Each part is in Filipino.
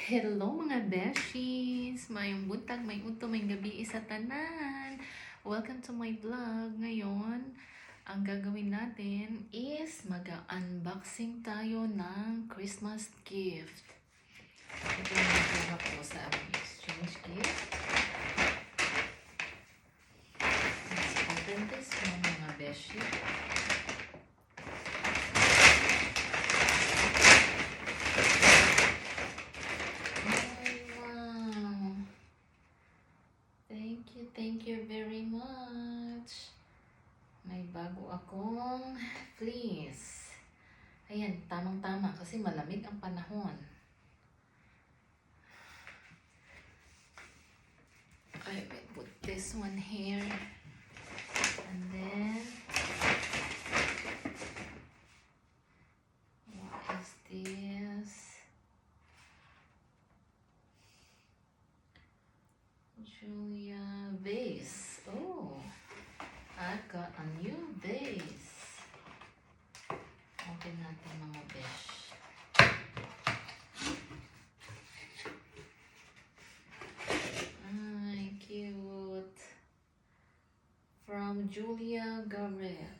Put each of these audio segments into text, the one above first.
Hello mga beshies! Mayong buntag, may unto, may gabi sa tanan. Welcome to my vlog. Ngayon, ang gagawin natin is mag-unboxing tayo ng Christmas gift. Ito yung nagkawa ko sa aming exchange gift. Let's open this one mga beshi. Thank you very much. May bago akong fleece. Ayan, tamang-tama kasi malamig ang panahon. I will put this one here. And then, what is this? Julia vase. Oh, I got a new vase. Open natin mga besh. Ay, cute. From Julia Gabriel.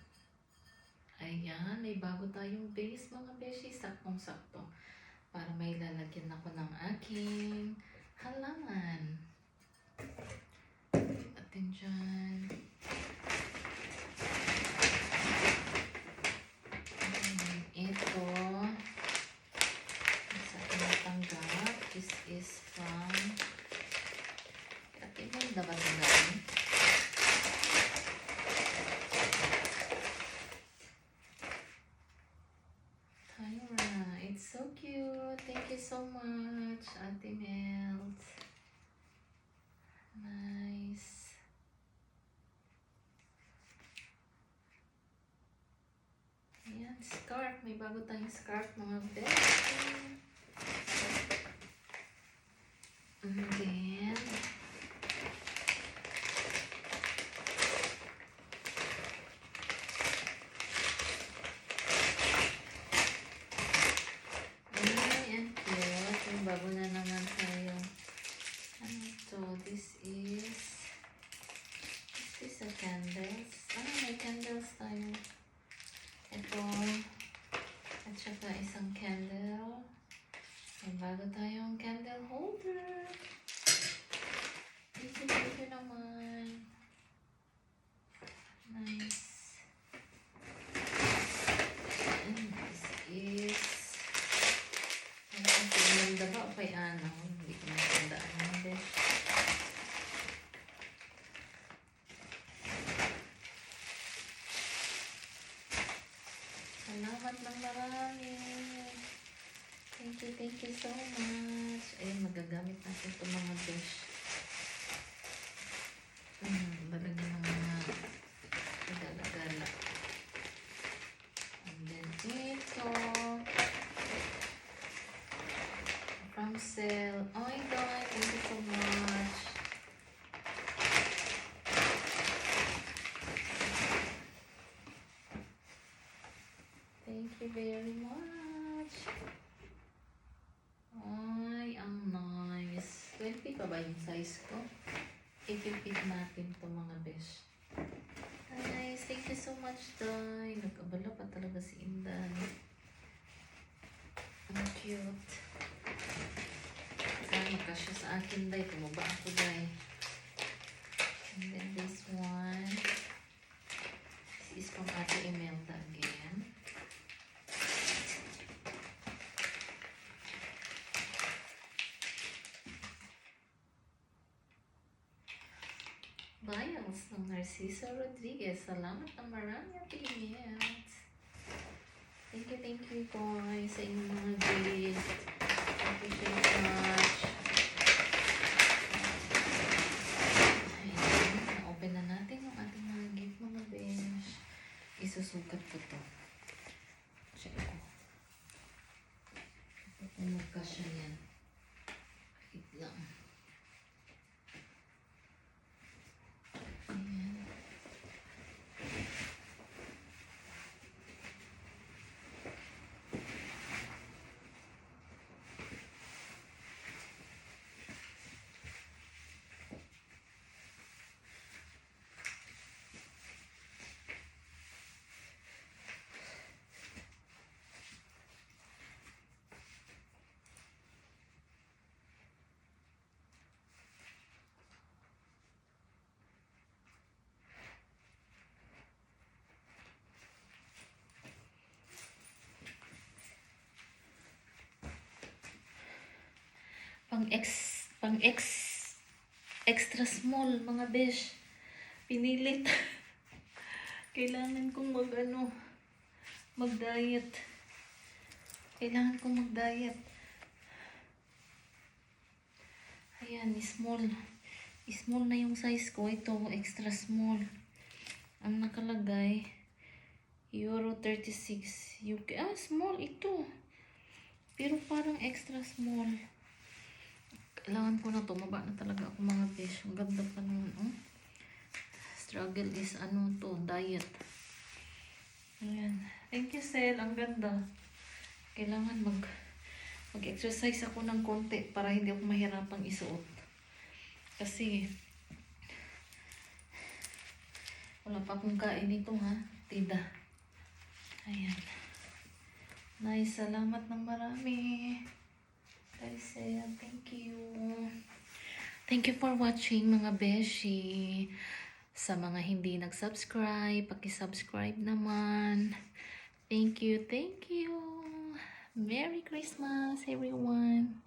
Ayan, may bago tayong base mga beshi. Saktong-sakto. Para may lalagyan ako ng aking halaman. Atin dyan. Ito. Sa akin natanggap. This is from atin mo dapat natin. Tyra. It's so cute. Thank you so much, Ate Melt. Nice. Ayan, scarf. May bago tayong scarf, mga bestie. And then, ay, and cute. May bago na naman tayo. Ano to? This is a candles. May candles tayo. Ito. At saka isang candle. May bago tayong candle holder. Thank you naman. Nice. And this is ano ang pinaganda ba o kay ano? Hindi ko matandaan naman din. Salamat ng marami. Thank you so much. Ayun, magagamit natin itong mga dish. Lalagyan ng mga gala-gala. And then ito. From sale. Oh my God, thank you so much. Thank you very much. Ay, ang nice. 20 pa ba yung size ko? Ikipit natin ito mga besh. Nice. Thank you so much, Day. Nag-abala pa talaga si Indan. Ang cute. Sana makasya sa akin, Day. Tumaba ako, Day. And then this one. This is from Ate Imelda again. Miles ng Narciso Rodriguez. Salamat ng marami at emails. Thank you guys sa inyong mga gift. Appreciate so much. Ayan, na-open na natin yung ating mga gift mga besh. Isusukat ko to. Check ko. Kung magkasya yan. Wait lang. Pang extra small, mga besh. Pinilit. Kailangan kong mag-diet. Kailangan kong mag-diet. Ayan, small. Small na yung size ko. Ito, extra small. Ang nakalagay, Euro 36. UK. Small ito. Pero parang extra small. Kailangan ko na to. Maba na talaga ako, mga besh. Ang ganda pa naman, oh. Struggle is diet. Ayan. Thank you, Sel. Ang ganda. Kailangan mag-exercise ako ng konti para hindi ako mahirapang isuot. Kasi wala pa akong kain ito, ha. Tida. Ayan. Nice. Salamat ng marami. Sel, thank you. Thank you for watching, mga beshi. Sa mga hindi nag-subscribe, paki-subscribe naman. Thank you, thank you. Merry Christmas, everyone.